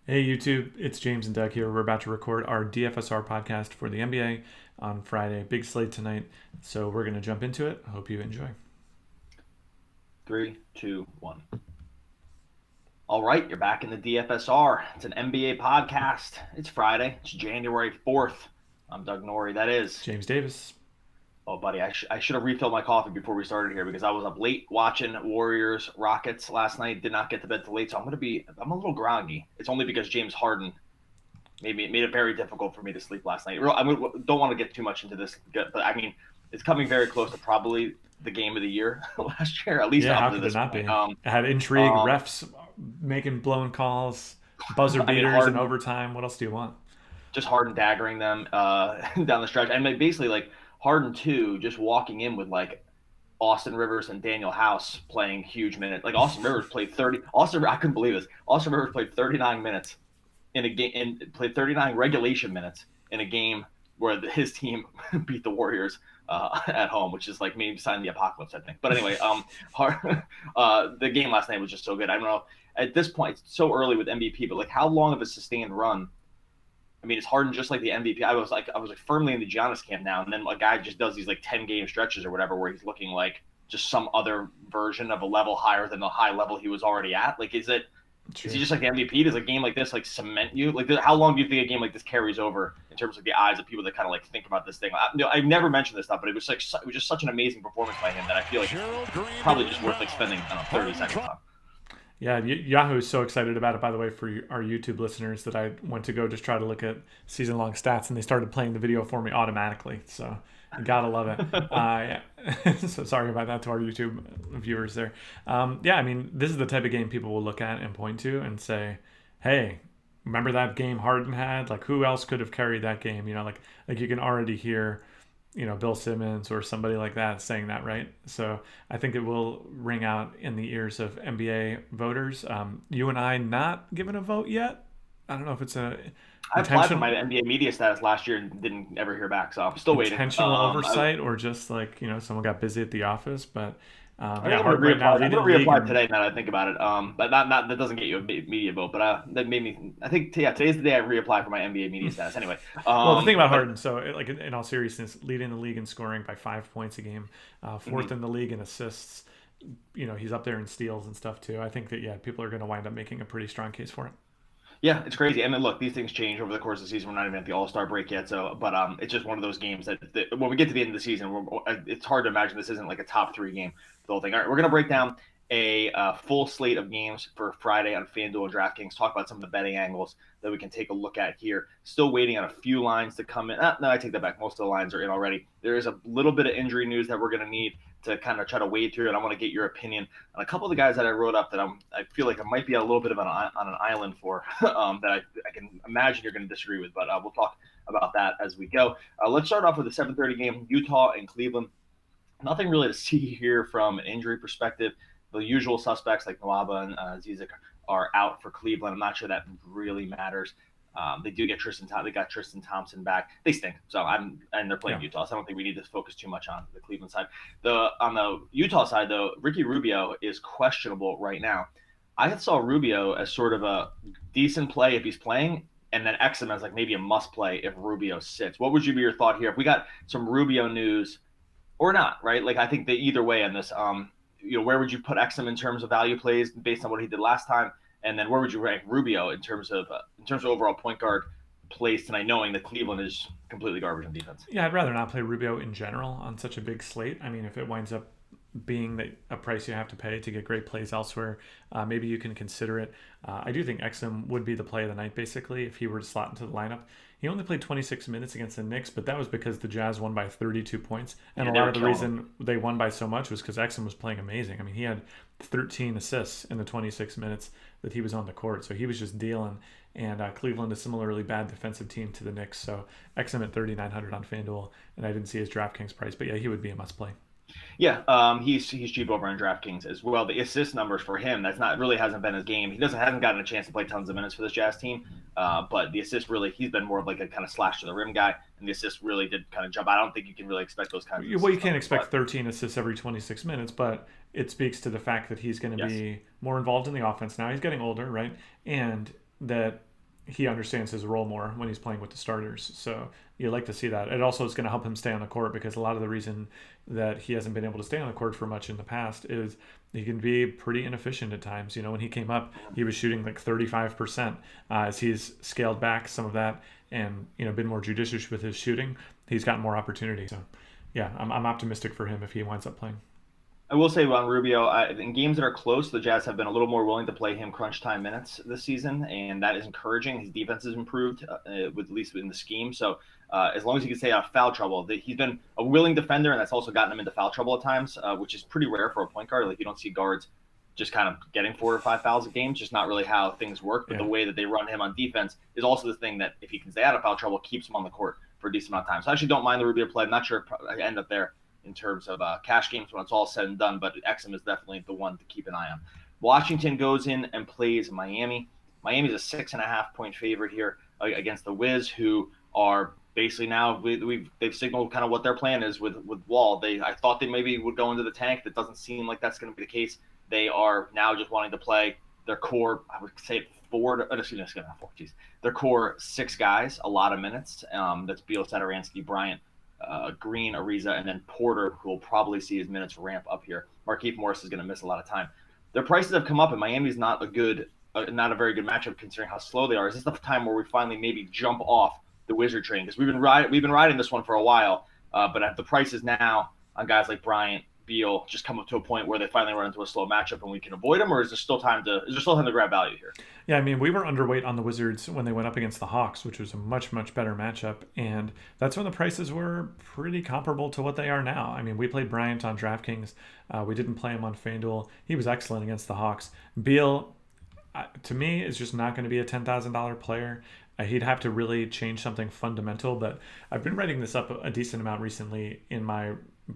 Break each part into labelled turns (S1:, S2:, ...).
S1: Hey YouTube, it's James and Doug here. We're about to record our DFSR podcast for the NBA on Friday. Big slate tonight, so we're going to jump into it. Hope you enjoy.
S2: Three, two, one. All right, you're back in the DFSR. It's an NBA podcast. It's Friday. It's January 4th. I'm Doug Norrie. That is.
S1: James Davis.
S2: Oh, buddy, I should have refilled my coffee before we started here because I was up late watching Warriors Rockets last night. Did not get to bed till late, so I'm a little groggy. It's only because James Harden made it very difficult for me to sleep last night. Don't want to get too much into this, but I mean, it's coming very close to probably the game of the year last year, at least
S1: Yeah,
S2: up
S1: how
S2: to
S1: could it
S2: this
S1: not
S2: point.
S1: be? It had intrigue,
S2: Um,
S1: refs making blown calls, buzzer
S2: I mean,
S1: beaters in
S2: Harden
S1: overtime. What else do you want?
S2: just Harden daggering them down the stretch, and basically like Harden too, just walking in with like Austin Rivers and Daniel House playing huge minutes. Like Austin Rivers played 30. I couldn't believe this. Austin Rivers played 39 minutes in a game, and played 39 regulation minutes in a game where his team beat the Warriors at home, which is like maybe sign the apocalypse, I think. But anyway, the game last night was just so good. I don't know. At this point, it's so early with MVP, but like how long of a sustained run? I mean, it's Harden just like the MVP. I was like firmly in the Giannis camp now, and then a guy just does these like 10 game stretches or whatever, where he's looking like just some other version of a level higher than the high level he was already at. Like, is he
S1: Sure.
S2: just like the MVP? Does a game like this like cement you? Like, how long do you think a game like this carries over in terms of the eyes of people that kind of like think about this thing? I've never mentioned this stuff, but it was just such an amazing performance by him that I feel like it's
S3: Gerald Green to
S2: probably just worth like
S3: inbound.
S2: spending, I don't know, 30
S3: Harden
S2: seconds
S3: try.
S2: on.
S1: Yeah, Yahoo is so excited about it, by the way, for our YouTube listeners that I went to go just try to look at season long stats and they started playing the video for me automatically. So you gotta love it. Yeah. So sorry about that to our YouTube viewers there. Yeah, I mean, this is the type of game people will look at and point to and say, hey, remember that game Harden had? Like, who else could have carried that game? Like you can already hear Bill Simmons or somebody like that saying that, right? So I think it will ring out in the ears of NBA voters. You and I not given a vote yet. I don't know if it's a
S2: I applied for
S1: intention,
S2: my NBA media status last year and didn't ever hear back, so I'm still waiting.
S1: intentional oversight or just like someone got busy at the office. But
S2: I think
S1: yeah,
S2: I'm gonna
S1: Harden right now
S2: reapply. I'm
S1: leading
S2: gonna
S1: the league,
S2: reapply
S1: and
S2: today. Now that I think about it, but not that doesn't get you a media vote. But that made me. I think yeah, today's the day I reapply for my NBA media status. Anyway,
S1: well, the thing about
S2: but
S1: Harden, so like in all seriousness, leading the league in scoring by 5 points a game, fourth
S2: mhm.
S1: in the league in assists. He's up there in steals and stuff too. I think that yeah, people are going to wind up making a pretty strong case for it.
S2: Yeah, it's crazy. And then look, these things change over the course of the season. We're not even at the All Star break yet, so but it's just one of those games that when we get to the end of the season, it's hard to imagine this isn't like a top three game. The whole thing. All right, we're gonna break down a full slate of games for Friday on FanDuel and DraftKings. Talk about some of the betting angles that we can take a look at here. Still waiting on a few lines to come in. No, I take that back. Most of the lines are in already. There is a little bit of injury news that we're gonna need to kind of try to wade through, and I want to get your opinion on a couple of the guys that I wrote up that I feel like I might be a little bit of on an island for that I can imagine you're going to disagree with, but we'll talk about that as we go. Let's start off with the 7:30 game, Utah and Cleveland. Nothing really to see here from an injury perspective. The usual suspects like Nwaba and Zizic are out for Cleveland. I'm not sure that really matters. They do get They got Tristan Thompson back. They stink. And they're playing
S1: Yeah,
S2: Utah. So I don't think we need to focus too much on the Cleveland side. On the Utah side though, Ricky Rubio is questionable right now. I saw Rubio as sort of a decent play if he's playing, and then Exum as like maybe a must play if Rubio sits. What would you be your thought here if we got some Rubio news or not? Right, like I think that either way on this, where would you put Exum in terms of value plays based on what he did last time? And then where would you rank Rubio in terms of overall point guard plays tonight, knowing that Cleveland is completely garbage on defense?
S1: yeah. I'd rather not play Rubio in general on such a big slate. I mean, if it winds up being that a price you have to pay to get great plays elsewhere, maybe you can consider it. I do think Exum would be the play of the night, basically, if he were to slot into the lineup. He only played 26 minutes against the Knicks, but that was because the Jazz won by 32 points. And
S2: Yeah,
S1: a
S2: they
S1: lot
S2: were
S1: of the
S2: killing him.
S1: reason they won by so much was because Exum was playing amazing. I mean, he had 13 assists in the 26 minutes that he was on the court. So he was just dealing. And Cleveland, a similarly bad defensive team to the Knicks. So Exum at 3,900 on FanDuel. And I didn't see his DraftKings price, but yeah, he would be a must play.
S2: Yeah, he's cheap over on DraftKings as well. The assist numbers for him, that's not really hasn't been his game. He doesn't hasn't gotten a chance to play tons of minutes for this Jazz team. But the assist really, he's been more of like a kind of slash to the rim guy, and the assist really did kind of jump. I don't think you can really expect those kinds of
S1: Well, you
S2: assist
S1: can't
S2: numbers.
S1: expect
S2: But
S1: 13 assists every 26 minutes, but it speaks to the fact that he's going to
S2: yes,
S1: be more involved in the offense now. He's getting older, right? And that he understands his role more when he's playing with the starters. So you like to see that. It also is going to help him stay on the court, because a lot of the reason that he hasn't been able to stay on the court for much in the past is he can be pretty inefficient at times. When he came up, he was shooting like 35%. As he's scaled back some of that and been more judicious with his shooting, he's gotten more opportunity. So yeah, I'm optimistic for him if he winds up playing.
S2: I will say on Rubio, in games that are close, the Jazz have been a little more willing to play him crunch time minutes this season, and that is encouraging. His defense has improved, with at least in the scheme. So as long as he can stay out of foul trouble, he's been a willing defender, and that's also gotten him into foul trouble at times, which is pretty rare for a point guard. Like, you don't see guards just kind of getting 4 or 5 fouls a game. It's just not really how things work. But the way that they run him on defense is also the thing that, if he can stay out of foul trouble, keeps him on the court for a decent amount of time. So I actually don't mind the Rubio play. I'm not sure if I end up there in terms of cash games when it's all said and done, but Exum is definitely the one to keep an eye on. Washington goes in and plays Miami. Miami's a 6.5-point favorite here against the Wiz, who are basically now they've signaled kind of what their plan is with Wall. I thought they maybe would go into the tank. That doesn't seem like that's going to be the case. They are now just wanting to play their core. I would say their core 6 guys, a lot of minutes. That's Beal, Satoransky, Bryant, Green, Ariza, and then Porter, who will probably see his minutes ramp up here. Markieff Morris is going to miss a lot of time. Their prices have come up, and Miami's not a very good matchup considering how slow they are. Is this the time where we finally maybe jump off the Wizard train? Because we've been riding this one for a while, but at the prices now on guys like Bryant, Beal, just come up to a point where they finally run into a slow matchup and we can avoid them, or is there still time to grab value here?
S1: Yeah, I mean, we were underweight on the Wizards when they went up against the Hawks, which was a much, much better matchup. And that's when the prices were pretty comparable to what they are now. I mean, we played Bryant on DraftKings. We didn't play him on FanDuel. He was excellent against the Hawks. Beal, to me, is just not going to be a $10,000 player. He'd have to really change something fundamental. But I've been writing this up a decent amount recently in my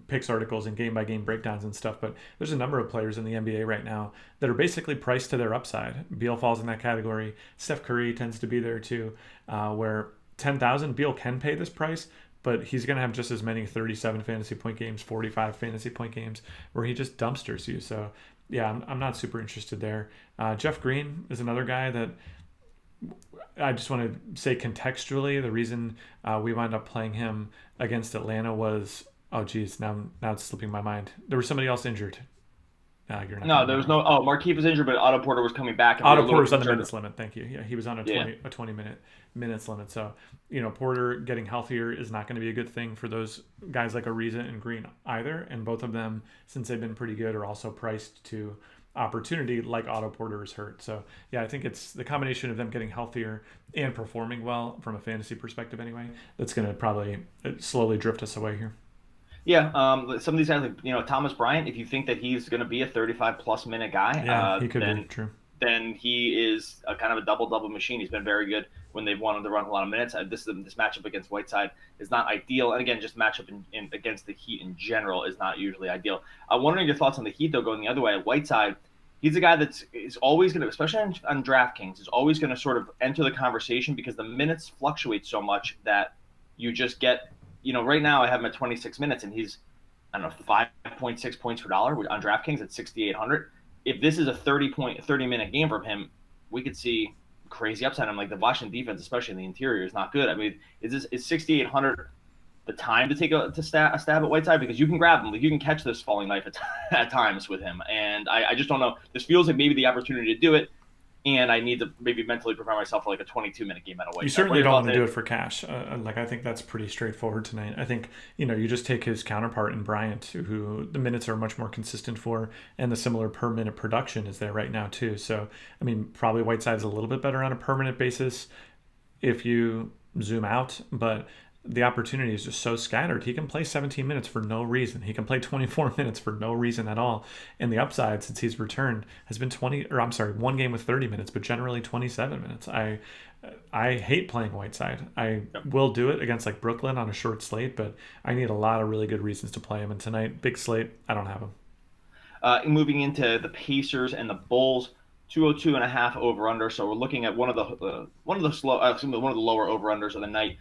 S1: picks articles and game by game breakdowns and stuff, but there's a number of players in the NBA right now that are basically priced to their upside. Beal falls in that category. Steph Curry tends to be there too, where 10,000, Beal can pay this price, but he's going to have just as many 37 fantasy point games, 45 fantasy point games, where he just dumpsters you. So yeah, I'm not super interested there. Jeff Green is another guy that I just want to say contextually, the reason we wound up playing him against Atlanta was, oh geez, now it's slipping my mind. There was somebody else injured.
S2: No, there was no. Oh, Markieff was injured, but Otto Porter was coming back.
S1: Otto Porter was on the minutes limit. Thank you. Yeah, he was on a 20 minutes limit. So Porter getting healthier is not going to be a good thing for those guys like Ariza and Green either. And both of them, since they've been pretty good, are also priced to opportunity like Otto Porter is hurt. So yeah, I think it's the combination of them getting healthier and performing well from a fantasy perspective anyway that's going to probably slowly drift us away here.
S2: Yeah, some of these guys, like Thomas Bryant, if you think that he's going to be a 35-plus minute guy,
S1: he could be true.
S2: Then he is a kind of a double-double machine. He's been very good when they've wanted to run a lot of minutes. This matchup against Whiteside is not ideal, and again, just matchup against the Heat in general is not usually ideal. I'm wondering your thoughts on the Heat, though, going the other way. Whiteside, he's a guy is always going to, especially on DraftKings, is always going to sort of enter the conversation because the minutes fluctuate so much that you just get. Right now I have him at 26 minutes, and he's, 5.6 points per dollar on DraftKings at 6,800. If this is a 30-minute game from him, we could see crazy upside. I'm like, the Washington defense, especially in the interior, is not good. I mean, is 6,800 the time to take a stab at Whiteside? Because you can grab him, like you can catch this falling knife at times with him, and I just don't know. This feels like maybe the opportunity to do it. And I need to maybe mentally prepare myself for like a 22-minute game out of Whiteside.
S1: You certainly don't want to do it for cash. I think that's pretty straightforward tonight. I think, you just take his counterpart in Bryant, who the minutes are much more consistent for, and the similar per minute production is there right now too. So, I mean, probably Whiteside's a little bit better on a permanent basis if you zoom out, but the opportunity is just so scattered. He can play 17 minutes for no reason. He can play 24 minutes for no reason at all. And the upside since he's returned has been one game with 30 minutes, but generally 27 minutes. I hate playing Whiteside. I will do it against like Brooklyn on a short slate, but I need a lot of really good reasons to play him. And tonight, big slate, I don't have him.
S2: Moving into the Pacers and the Bulls, 202.5 over under. So we're looking at one of the lower over unders of the night.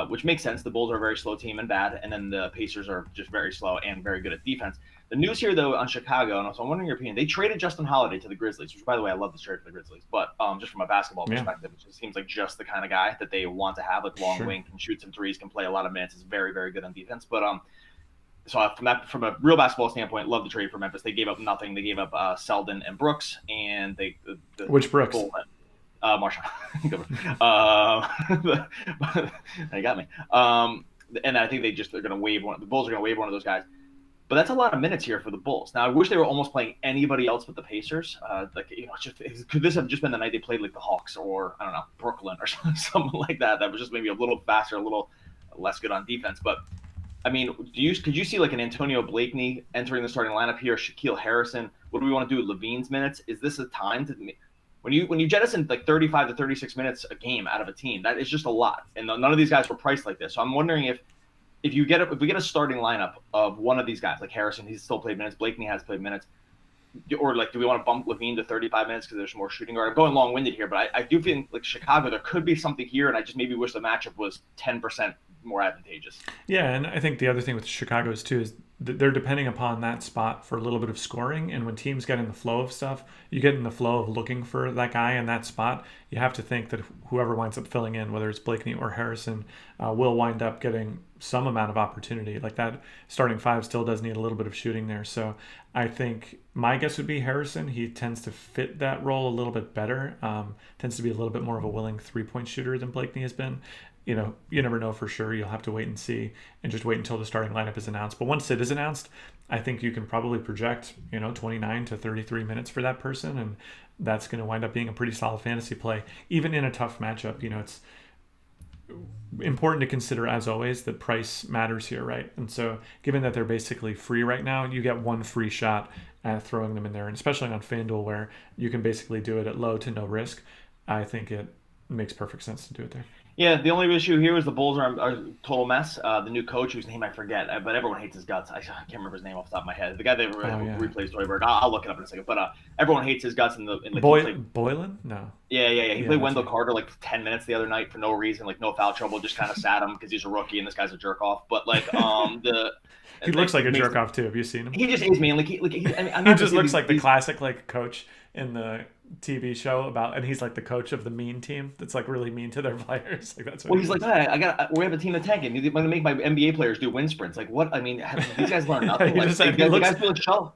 S2: Which makes sense. The Bulls are a very slow team and bad, and then the Pacers are just very slow and very good at defense. The news here, though, on Chicago, and so I'm wondering your opinion. They traded Justin Holiday to the Grizzlies, which, by the way, I love this trade for the Grizzlies. But just from a basketball perspective, it just seems like just the kind of guy that they want to have, like long wing, can shoot some threes, can play a lot of minutes, is very, very good on defense. But so from a real basketball standpoint, love the trade for Memphis. They gave up nothing. They gave up Selden and Brooks, and
S1: which Brooks?
S2: Marshall. They got me. And I think they're going to waive one. The Bulls are going to waive one of those guys. But that's a lot of minutes here for the Bulls. Now, I wish they were almost playing anybody else but the Pacers. Could this have just been the night they played like the Hawks or, I don't know, Brooklyn or something like that? That was just maybe a little faster, a little less good on defense. But, I mean, could you see like an Antonio Blakeney entering the starting lineup here, Shaquille Harrison? What do we want to do with Levine's minutes? Is this a time to – when you jettison like 35 to 36 minutes a game out of a team, that is just a lot. And none of these guys were priced like this. So I'm wondering if we get a starting lineup of one of these guys, like Harrison, he's still played minutes, Blakeney has played minutes, or like, do we want to bump Levine to 35 minutes because there's more shooting guard? I'm going long-winded here, but I do feel like Chicago, there could be something here, and I just maybe wish the matchup was 10% more advantageous.
S1: Yeah, and I think the other thing with Chicago is too is they're depending upon that spot for a little bit of scoring, and when teams get in the flow of stuff, you get in the flow of looking for that guy in that spot. You have to think that whoever winds up filling in, whether it's Blakeney or Harrison, will wind up getting some amount of opportunity. Like that starting five still does need a little bit of shooting there. So I think my guess would be Harrison. He tends to fit that role a little bit better. Tends to be a little bit more of a willing three-point shooter than Blakeney has been. You know, you never know for sure. You'll have to wait and see and just wait until the starting lineup is announced. But once it is announced, I think you can probably project, 29 to 33 minutes for that person. And that's going to wind up being a pretty solid fantasy play, even in a tough matchup. It's important to consider, as always, that price matters here, right? And so given that they're basically free right now, you get one free shot at throwing them in there. And especially on FanDuel, where you can basically do it at low to no risk, I think it makes perfect sense to do it there.
S2: Yeah, the only issue here is the Bulls are a total mess. The new coach, whose name I forget, but everyone hates his guts. I can't remember his name off the top of my head. The guy that replaced Hoiberg. I'll look it up in a second. But everyone hates his guts.
S1: Boylan? No.
S2: Yeah. He played Wendell Carter like 10 minutes the other night for no reason, like no foul trouble, just kind of sat him because he's a rookie and this guy's a jerk off. But like
S1: he looks like a jerk off too. Have you seen him?
S2: He just is, man. Like he
S1: just looks like the classic like coach in the TV show and he's like the coach of the mean team that's like really mean to their players. Like that's what
S2: he's like. We have a team that's tanking. I'm going to make my NBA players do wind sprints. Like what? I mean, these guys learn nothing. Like, the guys do like shuttle.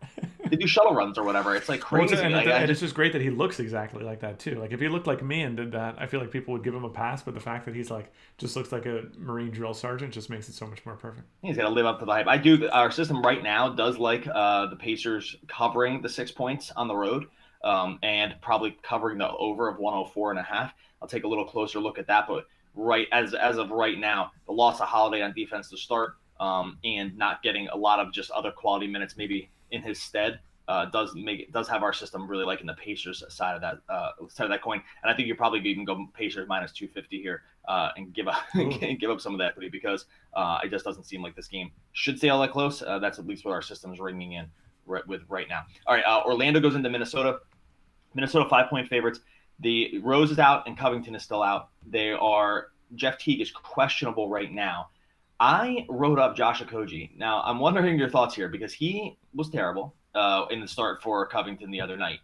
S2: They do shuttle runs or whatever. It's like crazy.
S1: And it's just great that he looks exactly like that too. Like if he looked like me and did that, I feel like people would give him a pass. But the fact that he's like just looks like a Marine drill sergeant just makes it so much more perfect.
S2: He's got to live up to the hype. I do. Our system right now does like the Pacers covering the 6 points on the road. And probably covering the over of 104.5. I'll take a little closer look at that, but as of right now, the loss of Holiday on defense to start, and not getting a lot of just other quality minutes maybe in his stead, does have our system really liking the Pacers side of that coin. And I think you probably even go Pacers minus 250 here, and give up some of the equity because it just doesn't seem like this game should stay all that close. That's at least what our system's ringing in with right now. All right, Orlando goes into Minnesota. Minnesota 5-point favorites. The Rose is out and Covington is still out. Jeff Teague is questionable right now. I wrote up Josh Okogie. Now I'm wondering your thoughts here because he was terrible in the start for Covington the other night.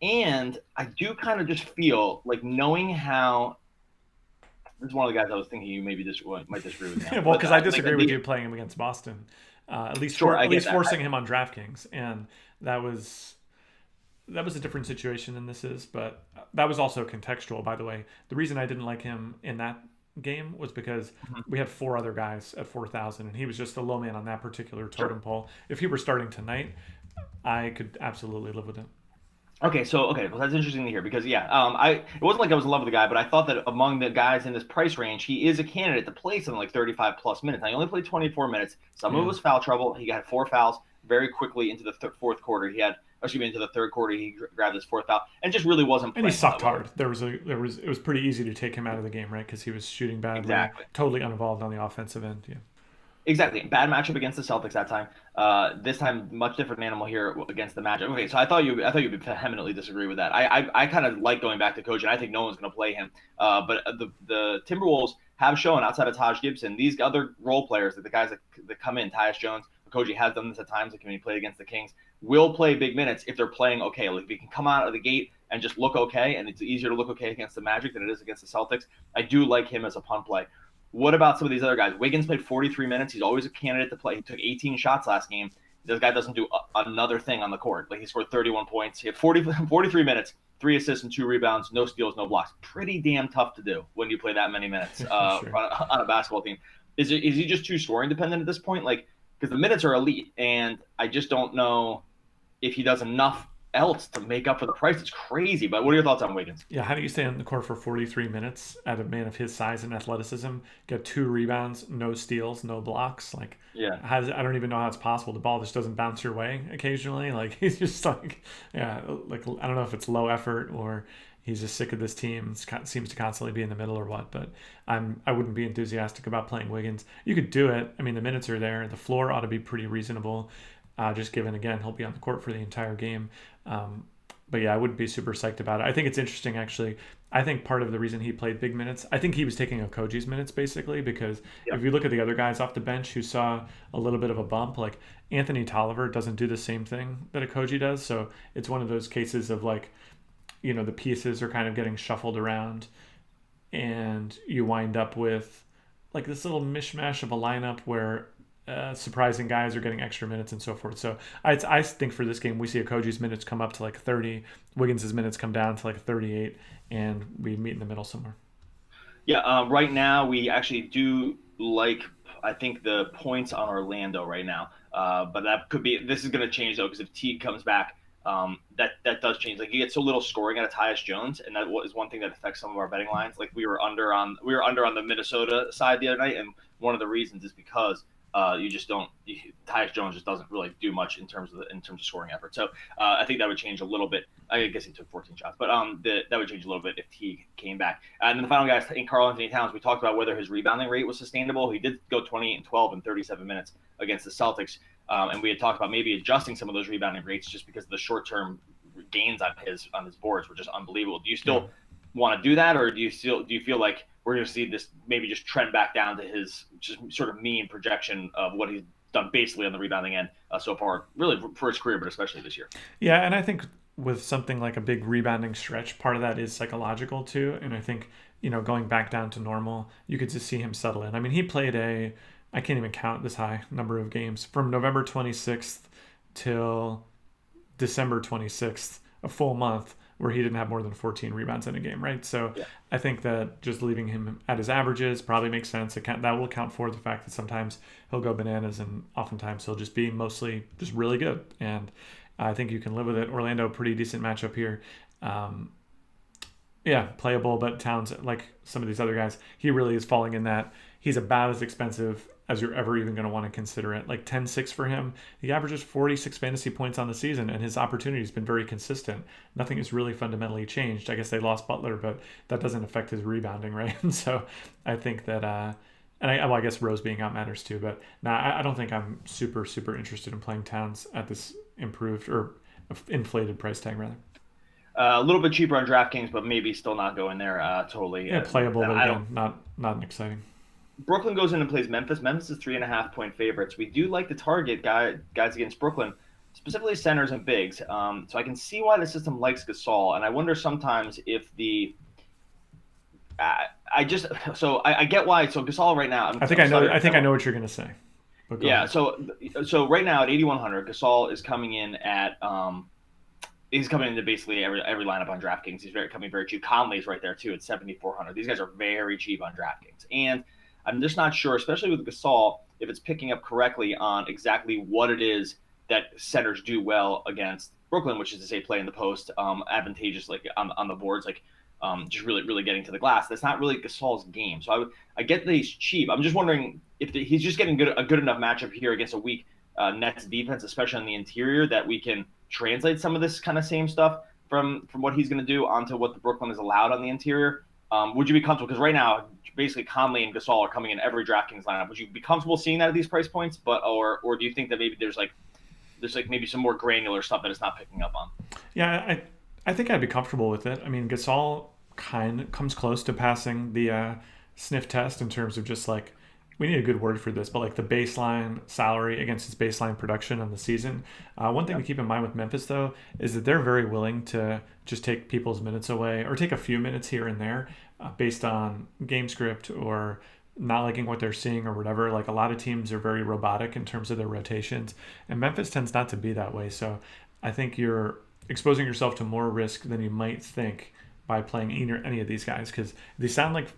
S2: And I do kind of just feel like knowing how this is one of the guys I was thinking you maybe might disagree with me.
S1: Well, because I disagree with you playing him against Boston. At least forcing him on DraftKings. And that was a different situation than this is, but that was also contextual, by the way. The reason I didn't like him in that game was because we had four other guys at 4,000, and he was just the low man on that particular totem pole. If he were starting tonight, I could absolutely live with it.
S2: Okay, well, that's interesting to hear because, it wasn't like I was in love with the guy, but I thought that among the guys in this price range, he is a candidate to play something like 35-plus minutes. Now, he only played 24 minutes. Some of it was foul trouble. He got 4 fouls very quickly into the fourth quarter. Into the third quarter, he grabbed his 4th foul and just really wasn't playing.
S1: And he sucked hard. It was pretty easy to take him out of the game, right? Because he was shooting badly,
S2: exactly.
S1: Totally uninvolved on the offensive end. Yeah.
S2: Exactly. Bad matchup against the Celtics that time. This time, much different animal here against the Magic. Okay, so I thought you would vehemently disagree with that. I kind of like going back to coach, and I think no one's going to play him. But the Timberwolves have shown outside of Taj Gibson, these other role players, the guys that come in, Tyus Jones, Koji has done this at times, like when he played against the Kings, will play big minutes if they're playing okay. Like if he can come out of the gate and just look okay, and it's easier to look okay against the Magic than it is against the Celtics. I do like him as a punt play. What about some of these other guys? Wiggins played 43 minutes. He's always a candidate to play. He took 18 shots last game. This guy doesn't do another thing on the court. Like he scored 31 points. He had 43 minutes, 3 assists and 2 rebounds, no steals, no blocks. Pretty damn tough to do when you play that many minutes sure. on a basketball team. Is he just too scoring dependent at this point? Like, because the minutes are elite, and I just don't know if he does enough else to make up for the price. It's crazy. But what are your thoughts on Wiggins?
S1: Yeah, how do you stay on the court for 43 minutes at a man of his size and athleticism, get 2 rebounds, no steals, no blocks? Like,
S2: yeah,
S1: I don't even know how it's possible. The ball just doesn't bounce your way occasionally. Like, he's just like, yeah, like I don't know if it's low effort or he's just sick of this team. Seems to constantly be in the middle or what. But I wouldn't be enthusiastic about playing Wiggins. You could do it. I mean, the minutes are there. The floor ought to be pretty reasonable. Just given, again, he'll be on the court for the entire game. But yeah, I wouldn't be super psyched about it. I think it's interesting, actually. I think part of the reason he played big minutes, I think he was taking Okogie's minutes, basically, because if you look at the other guys off the bench who saw a little bit of a bump, like Anthony Tolliver doesn't do the same thing that Okogie does. So it's one of those cases of like, you know, the pieces are kind of getting shuffled around and you wind up with like this little mishmash of a lineup where surprising guys are getting extra minutes and so forth. So I think for this game, we see Okogie's minutes come up to like 30, Wiggins' minutes come down to like 38, and we meet in the middle somewhere.
S2: Yeah, right now we actually do like, I think, the points on Orlando right now. But that could be, this is going to change though, because if Teague comes back, that does change. Like you get so little scoring out of Tyus Jones, and that is one thing that affects some of our betting lines. Like we were under on the Minnesota side the other night, and one of the reasons is because you just don't. Tyus Jones just doesn't really do much in terms of scoring effort. So I think that would change a little bit. I guess he took 14 shots, but that would change a little bit if Teague came back. And then the final guy in Karl-Anthony Towns. We talked about whether his rebounding rate was sustainable. He did go 28 and 12 in 37 minutes against the Celtics, and we had talked about maybe adjusting some of those rebounding rates just because the short-term gains on his boards were just unbelievable. Do you still want to do that, or do you feel like we're going to see this maybe just trend back down to his just sort of mean projection of what he's done basically on the rebounding end so far, really for his career, but especially this year?
S1: Yeah, and I think with something like a big rebounding stretch, part of that is psychological too. And I think, you know, going back down to normal, you could just see him settle in. I mean, he played I can't even count this high number of games from November 26th till December 26th, a full month where he didn't have more than 14 rebounds in a game, right? So I think that just leaving him at his averages probably makes sense. That will account for the fact that sometimes he'll go bananas and oftentimes he'll just be mostly just really good. And I think you can live with it. Orlando, pretty decent matchup here. Playable, but Towns, like some of these other guys, he really is falling in that he's about as expensive as you're ever even going to want to consider it. Like 10-6 for him. He averages 46 fantasy points on the season, and his opportunity has been very consistent. Nothing has really fundamentally changed. I guess they lost Butler, but that doesn't affect his rebounding, right? And so I think that, I guess Rose being out matters too, but I don't think I'm super, super interested in playing Towns at this improved or inflated price tag, rather.
S2: A little bit cheaper on DraftKings, but maybe still not going there totally.
S1: Yeah, playable, but again, not exciting.
S2: Brooklyn goes in and plays Memphis. Memphis is 3.5-point favorites. We do like to target guys against Brooklyn, specifically centers and bigs. So I can see why the system likes Gasol, and I wonder sometimes if I get why. So Gasol right now. I think I
S1: know what you're going to say.
S2: Yeah. So right now at 8,100, Gasol is coming in at he's coming into basically every lineup on DraftKings. He's coming very cheap. Conley's right there too at 7,400. These guys are very cheap on DraftKings, and I'm just not sure, especially with Gasol, if it's picking up correctly on exactly what it is that centers do well against Brooklyn, which is to say play in the post, advantageous like on the boards, like just really, really getting to the glass. That's not really Gasol's game. So I get that he's cheap. I'm just wondering if he's just getting a good enough matchup here against a weak Nets defense, especially on the interior, that we can translate some of this kind of same stuff from what he's going to do onto what the Brooklyn is allowed on the interior. Would you be comfortable? Because right now, basically Conley and Gasol are coming in every DraftKings lineup. Would you be comfortable seeing that at these price points? Or do you think that maybe there's maybe some more granular stuff that it's not picking up on?
S1: Yeah, I think I'd be comfortable with it. I mean, Gasol kind of comes close to passing the sniff test in terms of just like we need a good word for this, but like the baseline salary against his baseline production on the season. One thing to
S2: Yep.
S1: keep in mind with Memphis, though, is that they're very willing to just take people's minutes away or take a few minutes here and there based on game script or not liking what they're seeing or whatever. Like a lot of teams are very robotic in terms of their rotations, and Memphis tends not to be that way. So I think you're exposing yourself to more risk than you might think by playing any of these guys because they sound like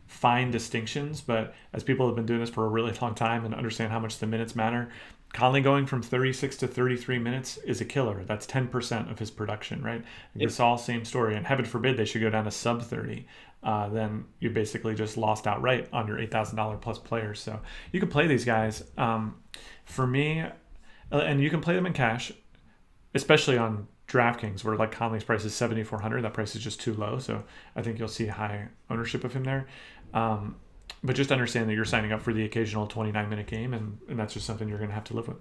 S1: fine distinctions, but as people have been doing this for a really long time and understand how much the minutes matter, Conley going from 36 to 33 minutes is a killer. That's 10% of his production, right?
S2: Yep.
S1: It's all same story. And heaven forbid they should go down to sub 30. Then you basically just lost outright on your $8,000 plus players. So you can play these guys. For me, and you can play them in cash, especially on DraftKings, where like Conley's price is 7,400. That price is just too low. So I think you'll see high ownership of him there. But just understand that you're signing up for the occasional 29-minute game, and that's just something you're going to have to live with.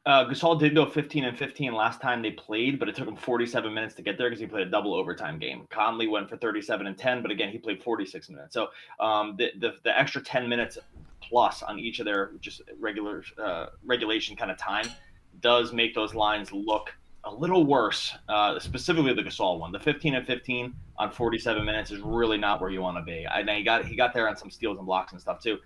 S2: Gasol did go 15 and 15 last time they played, but it took him 47 minutes to get there because he played a double overtime game. Conley went for 37 and 10, but again, he played 46 minutes. So the extra 10 minutes plus on each of their just regulation kind of time does make those lines look a little worse, specifically the Gasol one. The 15 and 15 on 47 minutes is really not where you want to be. Now he got there on some steals and blocks and stuff too.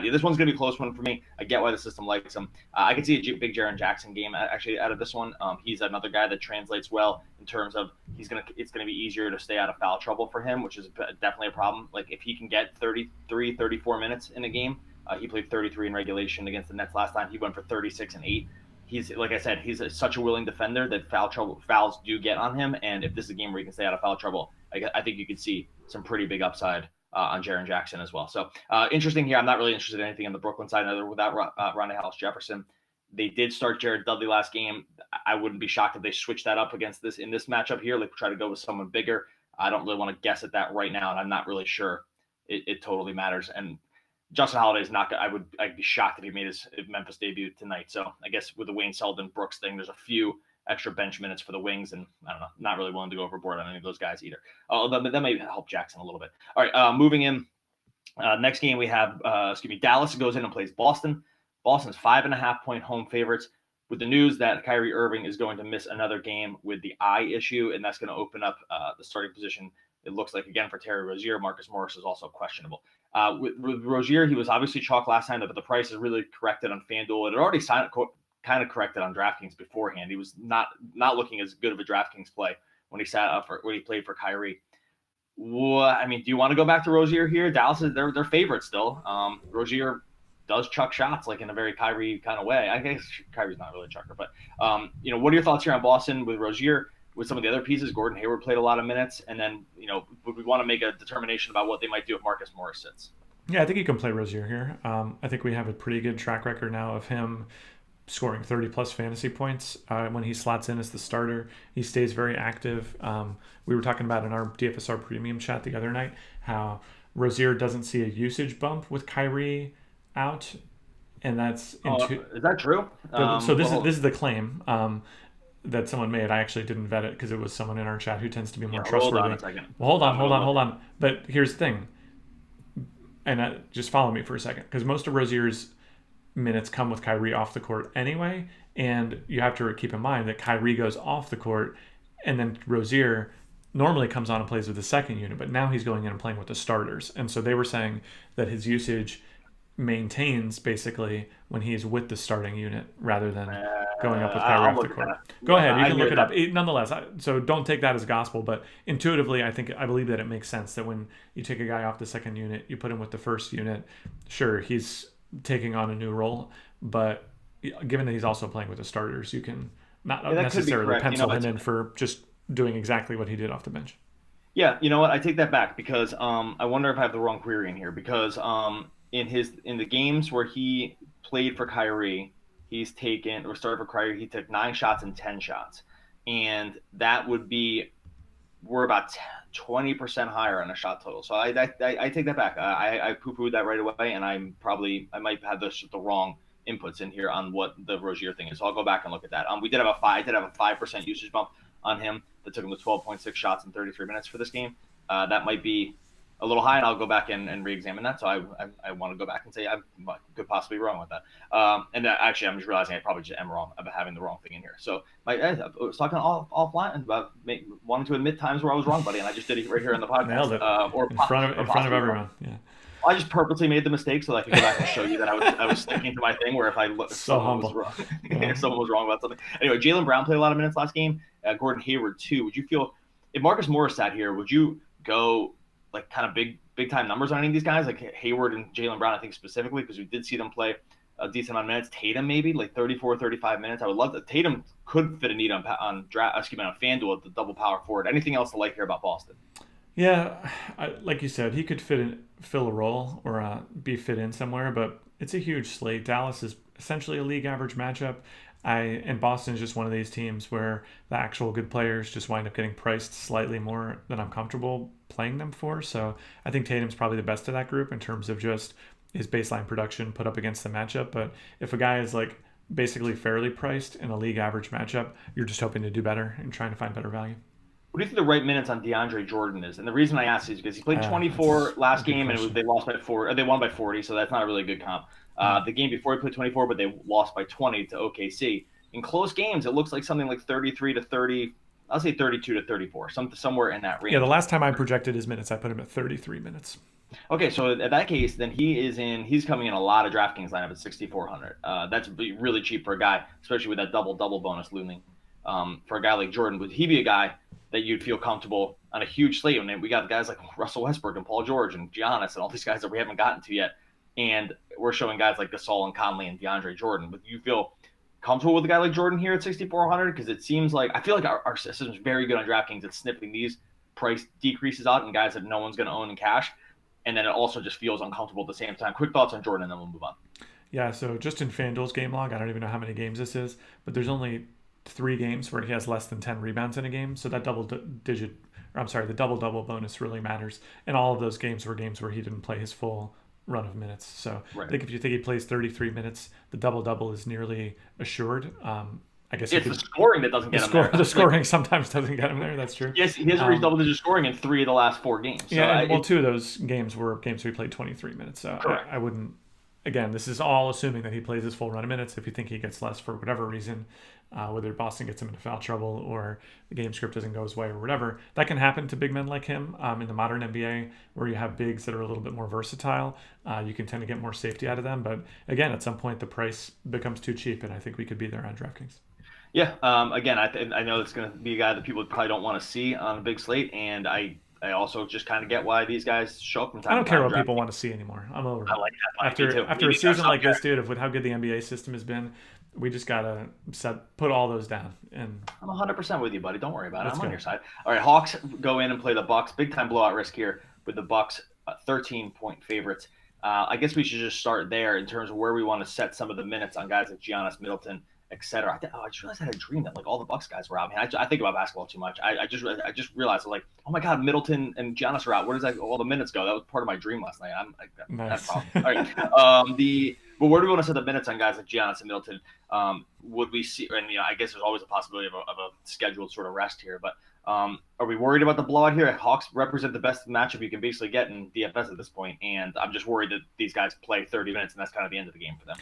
S2: This one's going to be a close one for me. I get why the system likes him. I can see a big Jaren Jackson game actually out of this one. He's another guy that translates well in terms of it's going to be easier to stay out of foul trouble for him, which is definitely a problem. Like if he can get 33, 34 minutes in a game, he played 33 in regulation against the Nets last time. He went for 36 and 8. He's like I said, he's such a willing defender that fouls do get on him. And if this is a game where he can stay out of foul trouble, I think you could see some pretty big upside on Jaren Jackson as well. So interesting here. I'm not really interested in anything on the Brooklyn side other without Rondae Hollis-Jefferson. They did start Jared Dudley last game. I wouldn't be shocked if they switch that up against this in this matchup here. Like try to go with someone bigger. I don't really want to guess at that right now, and I'm not really sure it totally matters. And Justin Holiday is not. I'd be shocked if he made his Memphis debut tonight. So I guess with the Wayne Selden Brooks thing, there's a few extra bench minutes for the wings, and I don't know, not really willing to go overboard on any of those guys either. Although that may help Jackson a little bit. All right, moving in. Next game we have, Dallas goes in and plays Boston. Boston's 5.5-point home favorites. With the news that Kyrie Irving is going to miss another game with the eye issue, and that's going to open up the starting position. It looks like again for Terry Rozier. Marcus Morris is also questionable. With Rozier, he was obviously chalk last time, but the price is really corrected on FanDuel. It had already kind of corrected on DraftKings beforehand. He was not looking as good of a DraftKings play when he when he played for Kyrie. I mean, do you want to go back to Rozier here? Dallas is their favorite still. Rozier does chuck shots like in a very Kyrie kind of way. I guess Kyrie's not really a chucker, but what are your thoughts here on Boston with Rozier? With some of the other pieces, Gordon Hayward played a lot of minutes, and then would we want to make a determination about what they might do if Marcus Morris sits?
S1: Yeah, I think you can play Rozier here. I think we have a pretty good track record now of him scoring 30 plus fantasy points when he slots in as the starter. He stays very active. We were talking about in our DFSR premium chat the other night how Rozier doesn't see a usage bump with Kyrie out, and that's
S2: is that true?
S1: So this is the claim that someone made. I actually didn't vet it because it was someone in our chat who tends to be more trustworthy.
S2: Hold on a second.
S1: Well, hold on. But here's the thing, and just follow me for a second, because most of Rozier's minutes come with Kyrie off the court anyway, and you have to keep in mind that Kyrie goes off the court, and then Rozier normally comes on and plays with the second unit, but now he's going in and playing with the starters. And so they were saying that his usage maintains basically when he's with the starting unit rather than going up with Kyrie off the court. Go ahead, you can look it up. Nonetheless, so don't take that as gospel, but intuitively, I believe that it makes sense that when you take a guy off the second unit, you put him with the first unit. Sure, he's taking on a new role, but given that he's also playing with the starters, you can not necessarily pencil him in for just doing exactly what he did off the bench.
S2: Yeah, you know what? I take that back because I wonder if I have the wrong query in here because in the games where he played for Kyrie, he's taken or started for Kyrie, he took 9 shots and 10 shots, and that would be we're about 20% higher on a shot total. So I take that back. I poo-pooed that right away, and I might have the wrong inputs in here on what the Rozier thing is. So I'll go back and look at that. I did have a 5% usage bump on him that took him to 12.6 shots in 33 minutes for this game. That might be a little high, and I'll go back and re-examine that. So I want to go back and say I could possibly be wrong with that. And actually, I'm just realizing I probably just am wrong about having the wrong thing in here. So I was talking offline about wanting to admit times where I was wrong, buddy, and I just did it right here on the podcast.
S1: Nailed it. In front of everyone. Wrong. Yeah.
S2: I just purposely made the mistake so that I could go back and show you that I was sticking to my thing. Where if someone was wrong, if someone was wrong about something. Anyway, Jaylen Brown played a lot of minutes last game. Gordon Hayward too. Would you feel if Marcus Morris sat here? Would you go like kind of big time numbers on any of these guys, like Hayward and Jaylen Brown? I think specifically because we did see them play a decent amount of minutes. Tatum maybe like 34, 35 minutes. I would love that. Tatum could fit a need on FanDuel at the double power forward. Anything else to like here about Boston?
S1: Yeah, like you said, he could fill a role or be fit in somewhere, but it's a huge slate. Dallas is essentially a league average matchup. And Boston is just one of these teams where the actual good players just wind up getting priced slightly more than I'm comfortable playing them for. So I think Tatum's probably the best of that group in terms of just his baseline production put up against the matchup. But if a guy is like basically fairly priced in a league average matchup, you're just hoping to do better and trying to find better value.
S2: What do you think the right minutes on DeAndre Jordan is? And the reason I asked is because he played 24 last game and they lost by 4. They won by 40, so that's not a really good comp. The game before he played 24, but they lost by 20 to OKC. In close games, it looks like something like 33 to 30. I'll say 32 to 34, somewhere in that range.
S1: Yeah, the last time I projected his minutes, I put him at 33 minutes.
S2: Okay, so in that case, then he's coming in a lot of DraftKings lineup at 6,400. That's really cheap for a guy, especially with that double bonus looming. For a guy like Jordan, would he be a guy that you'd feel comfortable on a huge slate? I mean, we got guys like Russell Westbrook and Paul George and Giannis and all these guys that we haven't gotten to yet, and we're showing guys like Gasol and Conley and DeAndre Jordan. Would you feel comfortable with a guy like Jordan here at 6,400? Because it seems like I feel like our system is very good on DraftKings at sniffing these price decreases out and guys that no one's going to own in cash, and then it also just feels uncomfortable at the same time. Quick thoughts on Jordan, and then we'll move on.
S1: Yeah, so just in FanDuel's game log, I don't even know how many games this is, but there's only 3 games where he has less than 10 rebounds in a game. So that the double-double bonus really matters. And all of those games were games where he didn't play his full run of minutes. So right. I think if you think he plays 33 minutes, the double-double is nearly assured. I guess
S2: it's the scoring that doesn't get him there.
S1: The scoring sometimes doesn't get him there. That's true.
S2: Yes, he hasn't reached double-digit scoring in 3 of the last 4 games. So
S1: yeah, 2 of those games were games where he played 23 minutes. So I wouldn't. Again, this is all assuming that he plays his full run of minutes. If you think he gets less for whatever reason, whether Boston gets him into foul trouble or the game script doesn't go his way or whatever, that can happen to big men like him in the modern NBA where you have bigs that are a little bit more versatile. You can tend to get more safety out of them. But again, at some point, the price becomes too cheap, and I think we could be there on DraftKings.
S2: Yeah. Again, I know it's going to be a guy that people probably don't want to see on a big slate, and I also just kind of get why these guys show up from time to time.
S1: I don't care what people want to see anymore. I'm over it.
S2: I like that.
S1: After a season like this, dude, with how good the NBA system has been, we just gotta put all those down. And
S2: I'm 100% with you, buddy. Don't worry about it. I'm on your side. All right, Hawks go in and play the Bucks. Big time blowout risk here with the Bucks, 13-point favorites. I guess we should just start there in terms of where we want to set some of the minutes on guys like Giannis, Middleton, etc. I just realized I had a dream that like all the Bucks guys were out. I mean, I think about basketball too much. I just realized like, oh my God, Middleton and Giannis are out. Where does all the minutes go? That was part of my dream last night.
S1: Nice.
S2: All right. But where do we want to set the minutes on guys like Giannis and Middleton? Would we see? And I guess there's always a possibility of a scheduled sort of rest here. But are we worried about the blowout here? Hawks represent the best matchup you can basically get in DFS at this point, and I'm just worried that these guys play 30 minutes and that's kind of the end of the game for them.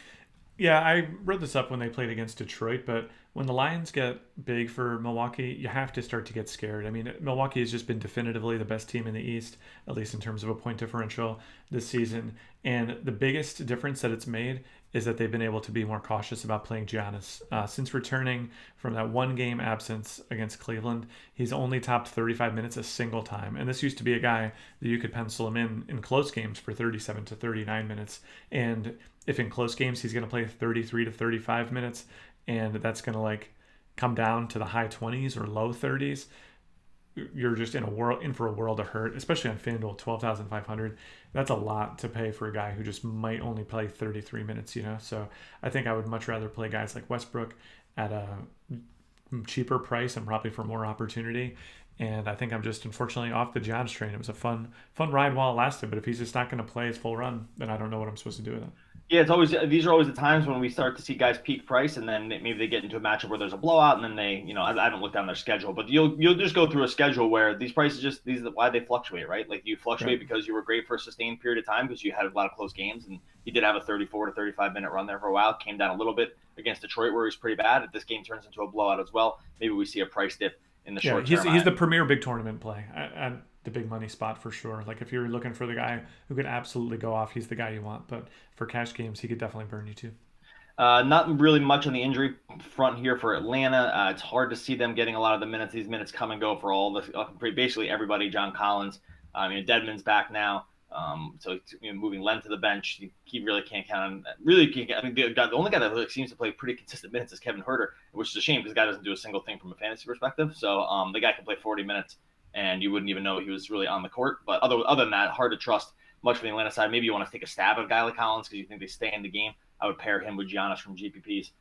S1: Yeah, I wrote this up when they played against Detroit, but when the Lions get big for Milwaukee, you have to start to get scared. I mean, Milwaukee has just been definitively the best team in the East, at least in terms of a point differential this season. And the biggest difference that it's made is that they've been able to be more cautious about playing Giannis. Since returning from that 1-game absence against Cleveland, he's only topped 35 minutes a single time. And this used to be a guy that you could pencil him in close games for 37 to 39 minutes. And if in close games he's going to play 33 to 35 minutes, and that's going to like come down to the high 20s or low 30s, you're just in for a world of hurt, especially on FanDuel, 12,500. That's a lot to pay for a guy who just might only play 33 minutes, So I think I would much rather play guys like Westbrook at a cheaper price and probably for more opportunity. And I think I'm just unfortunately off the Giannis train. It was a fun ride while it lasted, but if he's just not going to play his full run, then I don't know what I'm supposed to do with it.
S2: Yeah, it's always these are always the times when we start to see guys peak price, and then maybe they get into a matchup where there's a blowout, and then I haven't looked down their schedule, but you'll just go through a schedule where these prices these are why they fluctuate, right? Like you fluctuate
S1: Right.
S2: because you were great for a sustained period of time because you had a lot of close games, and you did have a 34 to 35 minute run there for a while. Came down a little bit against Detroit where he was pretty bad. If this game turns into a blowout as well, maybe we see a price dip in the
S1: Yeah,
S2: short
S1: he's
S2: term.
S1: he's the premier big tournament play at the big money spot for sure. Like if you're looking for the guy who can absolutely go off, he's the guy you want. But for cash games, he could definitely burn you too.
S2: Not really much on the injury front here for Atlanta. It's hard to see them getting a lot of the minutes. These minutes come and go for all the basically everybody. John Collins, Dedmon's back now, so moving Len to the bench. He really can't count on. Really can't. I mean, the only guy that really seems to play pretty consistent minutes is Kevin Huerter, which is a shame because the guy doesn't do a single thing from a fantasy perspective. So the guy can play 40 minutes and you wouldn't even know he was really on the court. But other than that, hard to trust much from the Atlanta side. Maybe you want to take a stab at a guy like Collins because you think they stay in the game. I would pair him with Giannis from GPP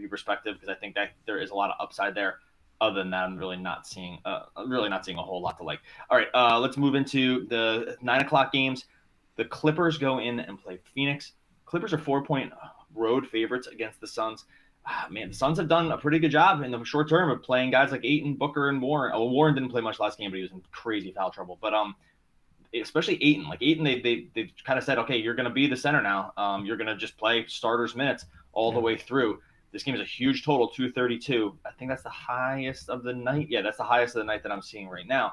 S2: perspective because I think that there is a lot of upside there. Other than that, I'm really not seeing a whole lot to like. All right, let's move into the 9 o'clock games. The Clippers go in and play Phoenix. Clippers are 4-point road favorites against the Suns. Man, the Suns have done a pretty good job in the short term of playing guys like Ayton, Booker, and Warren. Oh, Warren didn't play much last game, but he was in crazy foul trouble. But especially Ayton. Like Ayton, they kind of said, okay, you're going to be the center now. You're going to just play starters minutes all the way through. This game is a huge total, 232. I think that's the highest of the night. Yeah, that's the highest of the night that I'm seeing right now.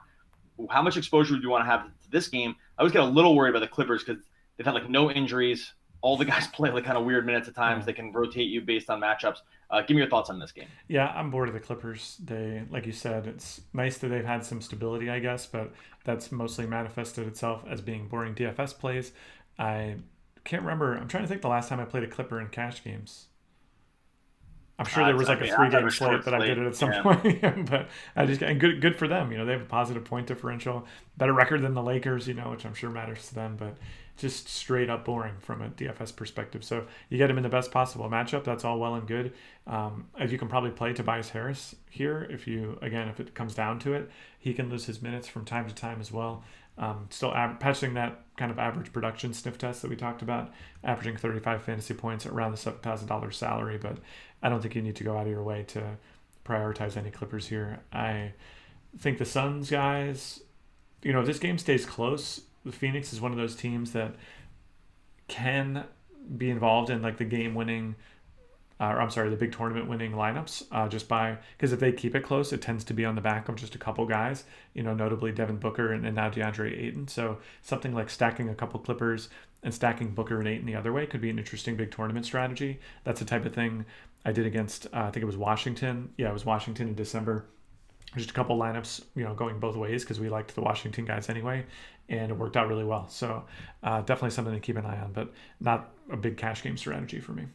S2: How much exposure do you want to have to this game? I always get a little worried about the Clippers because they've had like no injuries. All the guys play like kind of weird minutes at times. They can rotate you based on matchups. Give me your thoughts on this game.
S1: Yeah, I'm bored of the Clippers. They, like you said, it's nice that they've had some stability, I guess, but that's mostly manifested itself as being boring DFS plays. I can't remember. I'm trying to think the last time I played a Clipper in cash games. I'm sure there was like a
S2: I have
S1: three-game
S2: a
S1: slate
S2: short
S1: that I did
S2: slate.
S1: it at some
S2: Yeah.
S1: point, but I just and good for them. They have a positive point differential, better record than the Lakers, which I'm sure matters to them, but just straight up boring from a DFS perspective. So you get him in the best possible matchup. That's all well and good. As you can probably play Tobias Harris here if it comes down to it, he can lose his minutes from time to time as well. Still patching that kind of average production sniff test that we talked about, averaging 35 fantasy points around the $7,000 salary, but I don't think you need to go out of your way to prioritize any Clippers here. I think the Suns guys, if this game stays close, the Phoenix is one of those teams that can be involved in like the game winning the big tournament winning lineups because if they keep it close, it tends to be on the back of just a couple guys, notably Devin Booker and now DeAndre Ayton. So something like stacking a couple Clippers and stacking Booker and Ayton the other way could be an interesting big tournament strategy. That's the type of thing I did against, I think it was Washington. Yeah, it was Washington in December. Just a couple lineups, going both ways because we liked the Washington guys anyway, and it worked out really well. So definitely something to keep an eye on, but not a big cash game strategy for me.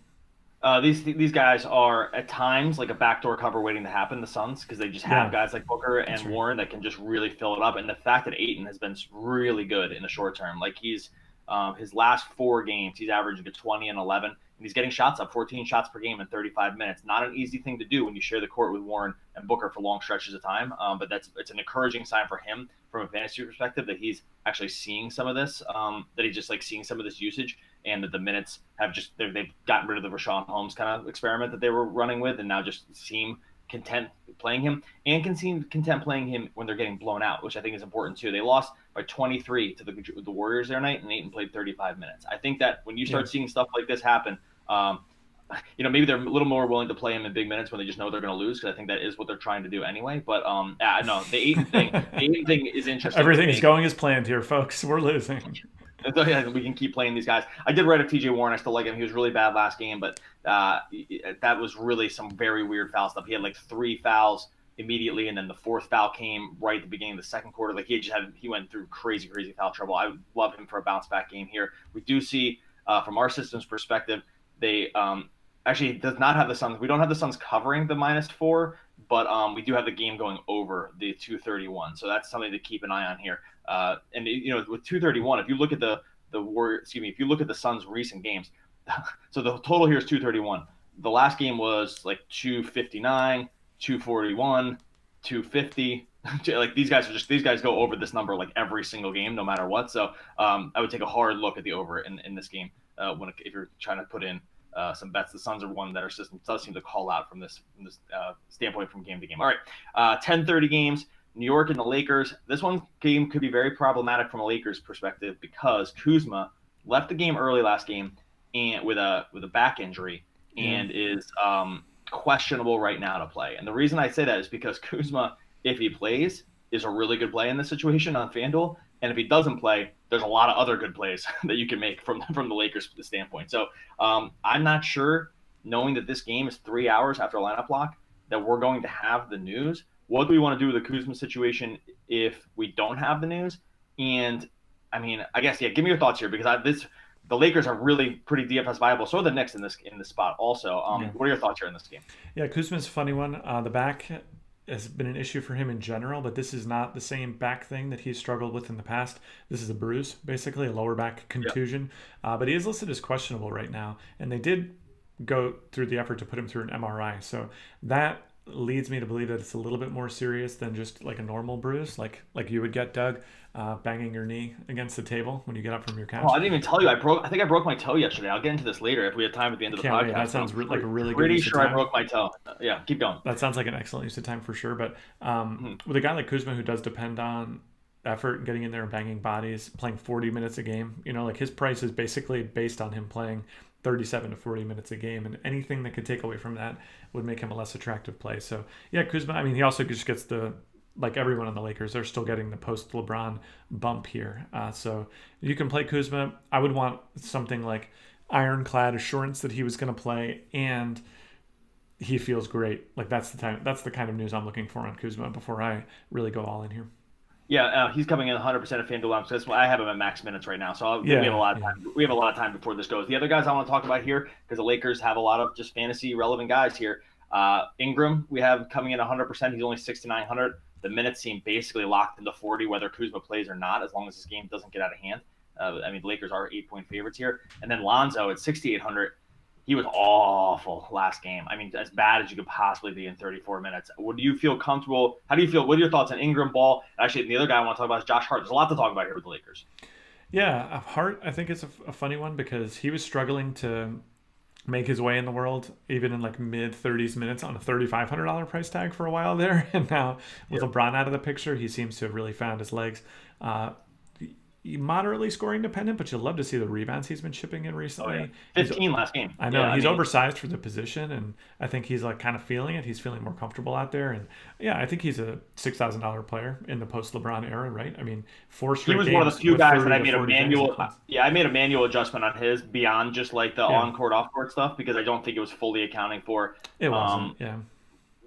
S2: These guys are at times like a backdoor cover waiting to happen. The Suns because they just have
S1: Yeah,
S2: guys like Booker
S1: that's
S2: and
S1: right.
S2: Warren that can just really fill it up. And the fact that Aiton has been really good in the short term, like he's his last 4 games, he's averaging a 20 and 11, and he's getting shots up, 14 shots per game in 35 minutes. Not an easy thing to do when you share the court with Warren and Booker for long stretches of time. But it's an encouraging sign for him from a fantasy perspective that he's actually seeing some of this, that he's just like seeing some of this usage, and that the minutes have they've gotten rid of the Rashawn Holmes kind of experiment that they were running with, and now just seem content playing him and can seem content playing him when they're getting blown out, which I think is important too. They lost by 23 to the Warriors their night, and Ayton played 35 minutes. I think that when you
S1: Yeah.
S2: start seeing stuff like this happen, maybe they're a little more willing to play him in big minutes when they just know they're going to lose, because I think that is what they're trying to do anyway. But yeah, no, the Ayton thing is interesting to
S1: Everything's
S2: me.
S1: going as planned here, folks. We're losing.
S2: So, yeah, we can keep playing these guys. I did write up TJ Warren. I still like him. He was really bad last game, but that was really some very weird foul stuff. He had like 3 fouls immediately, and then the 4th foul came right at the beginning of the second quarter. Like he went through crazy foul trouble. I would love him for a bounce back game here. We do see from our system's perspective, they actually does not have the Suns. We don't have the Suns covering the -4, but we do have the game going over the 231. So that's something to keep an eye on here. And with 231, if you look at if you look at the Suns' recent games, so the total here is 231. The last game was like 259, 241, 250. Like these guys go over this number like every single game, no matter what. So I would take a hard look at the over in this game. if you're trying to put in some bets. The Suns are one that our system does seem to call out from this standpoint from game to game. All right, 10:30 games. New York and the Lakers. This one game could be very problematic from a Lakers perspective because Kuzma left the game early last game and with a back injury and is questionable right now to play. And the reason I say that is because Kuzma, if he plays, is a really good play in this situation on FanDuel. And if he doesn't play, there's a lot of other good plays that you can make from the Lakers standpoint. So I'm not sure, knowing that this game is 3 hours after lineup lock, that we're going to have the news. What do we want to do with the Kuzma situation if we don't have the news? And I mean, I guess, give me your thoughts here, because the Lakers are really pretty DFS viable. So are the Knicks in this spot also. What are your thoughts here in this game?
S1: Yeah, Kuzma's a funny one. The back has been an issue for him in general, but this is not the same back thing that he's struggled with in the past. This is a bruise, basically a lower back contusion. But he is listed as questionable right now, and they did go through the effort to put him through an MRI. So that leads me to believe that it's a little bit more serious than just like a normal bruise, like you would get, Doug, banging your knee against the table when you get up from your couch.
S2: Oh, I didn't even tell you. I think I broke my toe yesterday. I'll get into this later if we have time at the end of the podcast.
S1: Wait. That sounds like a really good
S2: pretty
S1: use of
S2: sure
S1: time.
S2: I broke my toe. Yeah, keep going.
S1: That sounds like an excellent use of time for sure. But with a guy like Kuzma who does depend on effort, getting in there and banging bodies, playing 40 minutes a game, like his price is basically based on him playing 37 to 40 minutes a game, and anything that could take away from that would make him a less attractive play. So yeah, Kuzma, I mean, he also just gets like everyone on the Lakers, they're still getting the post LeBron bump here. So you can play Kuzma. I would want something like ironclad assurance that he was going to play and he feels great. Like that's the kind of news I'm looking for on Kuzma before I really go all in here.
S2: Yeah, he's coming in 100% of FanDuel. That's why I have him at max minutes right now. So we have a lot of time. We have a lot of time before this goes. The other guys I want to talk about here, because the Lakers have a lot of just fantasy relevant guys here. Ingram, we have coming in 100%. He's only 6,900. The minutes seem basically locked into 40, whether Kuzma plays or not, as long as this game doesn't get out of hand. I mean, the Lakers are 8-point favorites here. And then Lonzo at 6,800. He was awful last game. I mean, as bad as you could possibly be in 34 minutes. Would you feel comfortable? How do you feel? What are your thoughts on Ingram, Ball? Actually, the other guy I want to talk about is Josh Hart. There's a lot to talk about here with the Lakers.
S1: Yeah, Hart, I think it's a funny one because he was struggling to make his way in the world, even in like mid 30s minutes on a $3,500 price tag for a while there. And now with LeBron out of the picture, he seems to have really found his legs. Moderately scoring dependent, but you'll love to see the rebounds he's been chipping in recently.
S2: Oh, yeah. 15 last game.
S1: I know. He's oversized for the position, and I think he's like kind of feeling it. He's feeling more comfortable out there. And yeah, I think he's a $6,000 player in the post-LeBron era, right? I mean, 4 straight games.
S2: He was one of the few guys that I made a manual. Yeah, I made a manual adjustment on his beyond just like the on-court, off-court stuff because I don't think it was fully accounting for.
S1: It wasn't.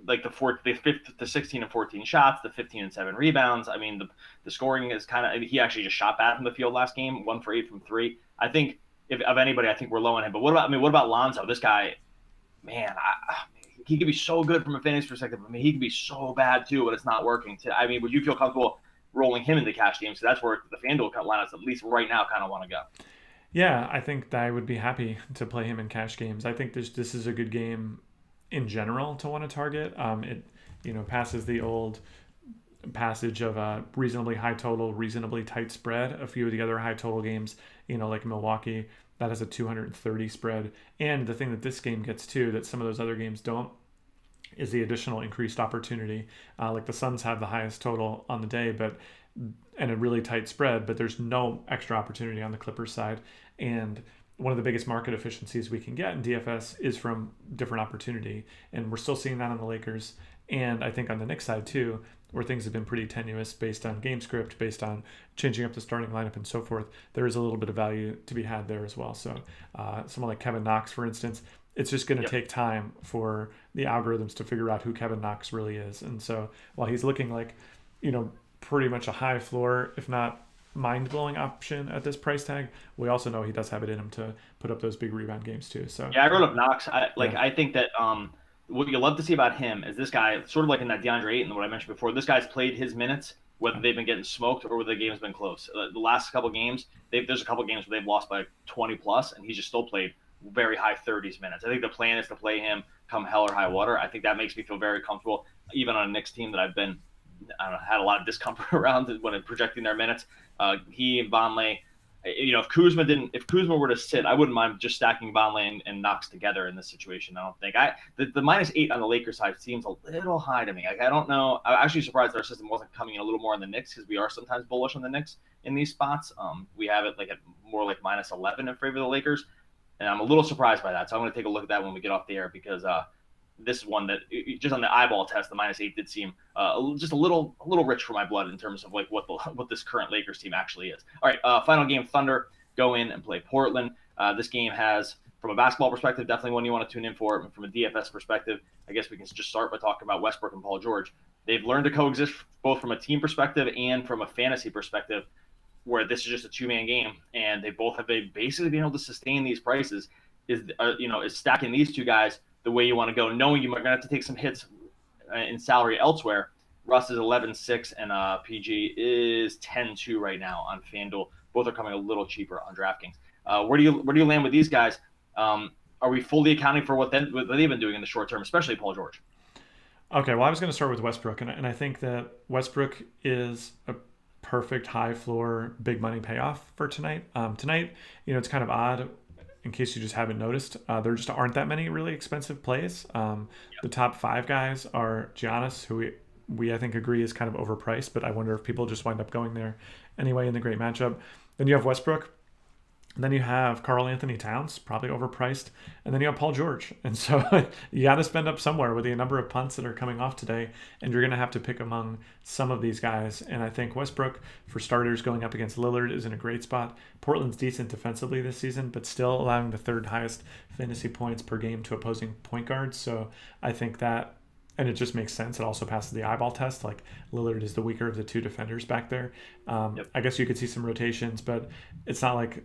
S2: Like the 16 and 14 shots, the 15 and 7 rebounds. I mean, the scoring is kind of. He actually just shot bad from the field last game, 1 for 8 from 3. I think if of anybody, I think we're low on him. But what about Lonzo? This guy, man, he could be so good from a fantasy perspective. I mean, he could be so bad too, but it's not working. I mean, would you feel comfortable rolling him into cash games? So that's where the FanDuel lineups, at least right now, kind of want to go.
S1: Yeah, I think that I would be happy to play him in cash games. I think this is a good game in general to want to target. It passes the old passage of a reasonably high total, reasonably tight spread. A few of the other high total games, like Milwaukee, that has a 230 spread. And the thing that this game gets too, that some of those other games don't, is the additional increased opportunity. Like the Suns have the highest total on the day, and a really tight spread, but there's no extra opportunity on the Clippers side. And one of the biggest market efficiencies we can get in DFS is from different opportunity. And we're still seeing that on the Lakers. And I think on the Knicks side too, where things have been pretty tenuous based on game script, based on changing up the starting lineup and so forth, there is a little bit of value to be had there as well. So someone like Kevin Knox, for instance, it's just going to take time for the algorithms to figure out who Kevin Knox really is. And so while he's looking like, pretty much a high floor, if not mind-blowing option at this price tag, we also know he does have it in him to put up those big rebound games too. So
S2: yeah, I wrote up Knox. I think that what you love to see about him is this guy, sort of like in that DeAndre Ayton, what I mentioned before. This guy's played his minutes, whether they've been getting smoked or whether the game's been close. The last couple games, there's a couple games where they've lost by 20 plus, and he's just still played very high 30s minutes. I think the plan is to play him come hell or high water. I think that makes me feel very comfortable, even on a Knicks team that I've been, had a lot of discomfort around when projecting their minutes. He and Vonleh, if Kuzma were to sit, I wouldn't mind just stacking Vonleh and Knox together in this situation. I don't think the -8 on the Lakers side seems a little high to me. Like, I don't know. I'm actually surprised our system wasn't coming in a little more on the Knicks, because we are sometimes bullish on the Knicks in these spots. We have it like at more like -11 in favor of the Lakers, and I'm a little surprised by that. So I'm going to take a look at that when we get off the air, because this is one that just on the eyeball test, the -8 did seem just a little rich for my blood in terms of like what this current Lakers team actually is. All right, final game, Thunder go in and play Portland. This game has, from a basketball perspective, definitely one you want to tune in for. From a DFS perspective, I guess we can just start by talking about Westbrook and Paul George. They've learned to coexist both from a team perspective and from a fantasy perspective, where this is just a two-man game, and they both have basically been able to sustain these prices. Is stacking these two guys the way you want to go, knowing you're going to have to take some hits in salary elsewhere. Russ is 11.6 and PG is 10.2 right now on FanDuel. Both are coming a little cheaper on DraftKings. Where do you land with these guys? Are we fully accounting for what they've been doing in the short term, especially Paul George?
S1: Okay, well, I was going to start with Westbrook, and I think that Westbrook is a perfect high floor, big money payoff for tonight. Tonight, it's kind of odd. In case you just haven't noticed, there just aren't that many really expensive plays. The top 5 guys are Giannis, who we I think agree is kind of overpriced, but I wonder if people just wind up going there anyway in the great matchup. Then you have Westbrook. And then you have Karl Anthony Towns, probably overpriced. And then you have Paul George. And so you got to spend up somewhere with the number of punts that are coming off today. And you're going to have to pick among some of these guys. And I think Westbrook, for starters, going up against Lillard is in a great spot. Portland's decent defensively this season, but still allowing the 3rd highest fantasy points per game to opposing point guards. So I think that, and it just makes sense. It also passes the eyeball test. Like, Lillard is the weaker of the 2 defenders back there. I guess you could see some rotations, but it's not like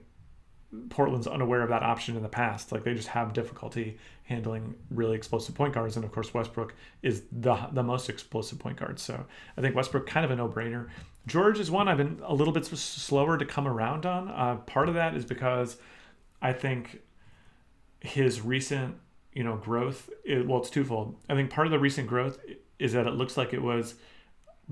S1: Portland's unaware of that option in the past. Like, they just have difficulty handling really explosive point guards, and of course Westbrook is the most explosive point guard. So I think Westbrook kind of a no-brainer. George is one I've been a little bit slower to come around on. Part of that is because I think his recent growth, it's twofold. I think part of the recent growth is that it looks like it was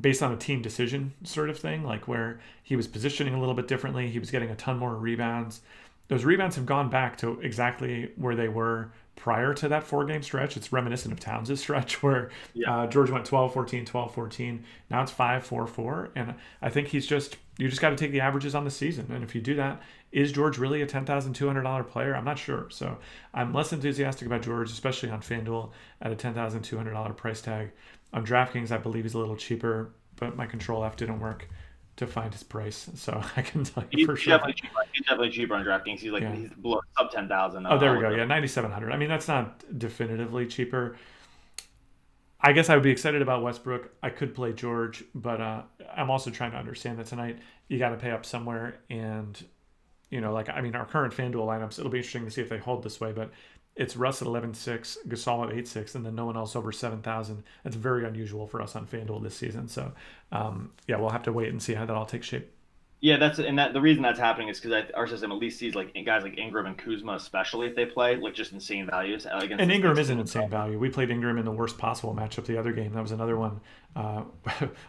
S1: based on a team decision sort of thing, like where he was positioning a little bit differently. He was getting a ton more rebounds. Those rebounds have gone back to exactly where they were prior to that 4-game stretch. It's reminiscent of Towns' stretch where George went 12-14, 12-14. Now it's 5-4-4. And I think you just got to take the averages on the season. And if you do that, is George really a $10,200 player? I'm not sure. So I'm less enthusiastic about George, especially on FanDuel at a $10,200 price tag. On DraftKings, I believe he's a little cheaper, but my Control F didn't work to find his price, so I can tell you for sure.
S2: He's definitely cheaper on DraftKings. He's below sub 10,000.
S1: Oh, there we go. Yeah, 9,700. I mean, that's not definitively cheaper. I guess I would be excited about Westbrook. I could play George, but I'm also trying to understand that tonight you got to pay up somewhere, and our current FanDuel lineups. It'll be interesting to see if they hold this way, but it's Russ at 11.6, Gasol at 8.6, and then no one else over 7,000. That's very unusual for us on FanDuel this season. So, we'll have to wait and see how that all takes shape.
S2: Yeah, the reason that's happening is because our system at least sees like guys like Ingram and Kuzma, especially if they play, like just insane values.
S1: And Ingram is an insane value. We played Ingram in the worst possible matchup the other game. That was another one.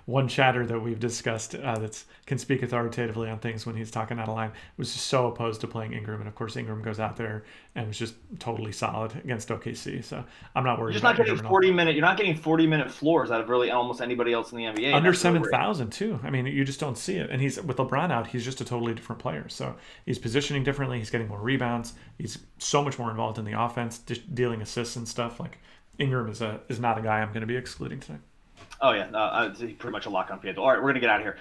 S1: One chatter that we've discussed that can speak authoritatively on things when he's talking out of line was just so opposed to playing Ingram. And of course, Ingram goes out there and was just totally solid against OKC. So I'm not worried.
S2: You're not getting 40-minute. You're not getting 40-minute floors out of really almost anybody else in the NBA.
S1: Under 7,000 too. I mean, you just don't see it. And he's with LeBron out, he's just a totally different player. So he's positioning differently. He's getting more rebounds. He's so much more involved in the offense, dealing assists and stuff. Like, Ingram is not a guy I'm going to be excluding tonight.
S2: Oh yeah, it's pretty much a lock on FanDuel. All right, we're gonna get out of here.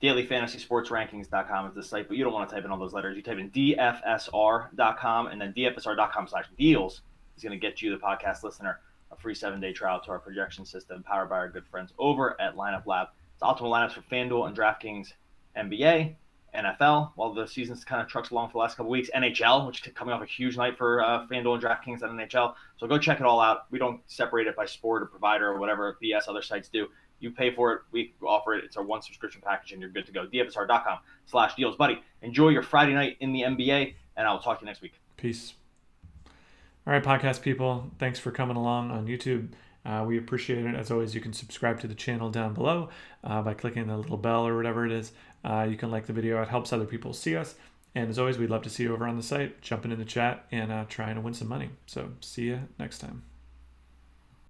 S2: DailyFantasySportsRankings.com is the site, but you don't want to type in all those letters. You type in DFSR.com, and then DFSR.com/deals is going to get you, the podcast listener, a free 7-day trial to our projection system powered by our good friends over at Lineup Lab. It's optimal lineups for FanDuel and DraftKings, NBA, NFL, while the season's kind of trucks along for the last couple of weeks. NHL, which is coming off a huge night for FanDuel and DraftKings and NHL. So go check it all out. We don't separate it by sport or provider or whatever BS other sites do. You pay for it. We offer it. It's our one subscription package, and you're good to go. DFSR.com/deals. Buddy, enjoy your Friday night in the NBA, and I will talk to you next week.
S1: Peace. All right, podcast people, thanks for coming along on YouTube. We appreciate it. As always, you can subscribe to the channel down below by clicking the little bell or whatever it is. You can like the video. It helps other people see us. And as always, we'd love to see you over on the site, jumping in the chat and trying to win some money. So see you next time.